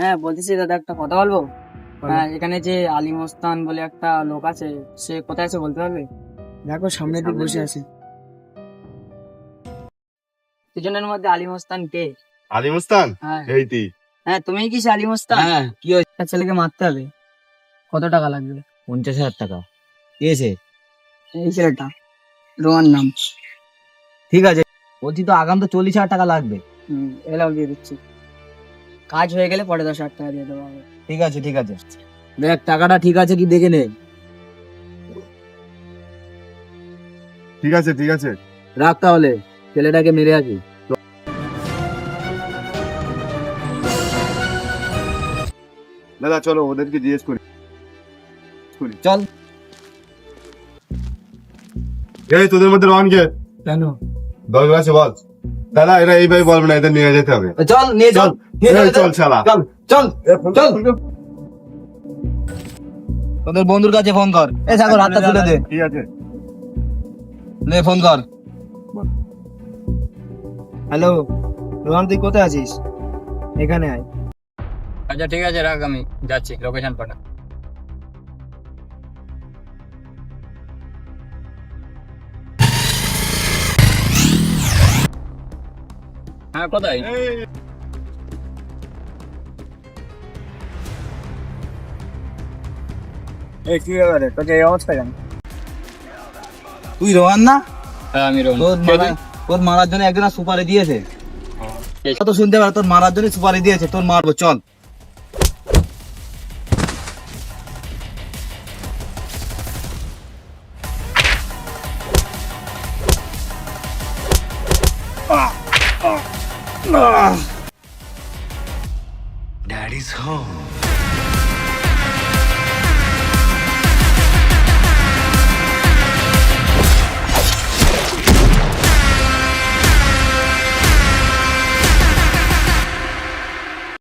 হ্যাঁ বলতেছি দাদা, একটা কথা বলবো। হ্যাঁ, এখানে যে আলী মস্তান বলে একটা লোক আছে, সে কোথায় আছে বলতে পারবে? দেখো সামনের দিক বসে আছে। দুজনের মধ্যে আলী মস্তান কে? আলিমস্তান হ্যাঁ এই তুই হ্যাঁ, তুমি কি সে আলী মস্তান? হ্যাঁ, কি হয়েছে? একটা ছেলেকে মারতে হবে, কত টাকা লাগবে? 50,000 টাকা। কি হয়েছে? এই ছেলেটা, রোহান নাম। ঠিক আছে, বলছি তো আগাম তো 40,000 টাকা লাগবে। এলাও দিয়ে দিচ্ছি, কাজ হয়ে গেলে পরে 10,000 টাকা দিয়ে দেবো আমি। ঠিক আছে ঠিক আছে, দেখ টাকাটা ঠিক আছে কি দেখে নে। ঠিক আছে ঠিক আছে। রাখ তাহলে, ছেলেটাকে মেরে আসি। দাদা চলো ওদেরকে জিজ্ঞেস করি। চল। এই তোদের মধ্যে রন কে? কেন? দরকার আছে বল। দাদা এরা এইভাবে বলবে না, এদের নিয়ে যেতে হবে। চল নিয়ে চল, নিয়ে এই চল, চল শালা। চল চল চল। তোদের বন্ধুর কাছে ফোন কর। এই সাগর হাতটা তুলে দে। ঠিক আছে। নে ফোন কর। হ্যালো রোহান, তুই কোথায় আছিস? এখানে আয়। আচ্ছা ঠিক আছে, রাখ, আমি যাচ্ছি, লোকেশন পাঠা। হ্যাঁ কোথায়? এই কি ব্যাপারে, তোকে এই অবস্থা কেন? তুই রোহান না? হ্যাঁ আমি রোহন। তোর মারার জন্য একজন সুপারি দিয়েছে। কত শুনতে পারে, তোর মারার জন্য সুপারি দিয়েছে, তোর মারবো, চল। Daddy's home.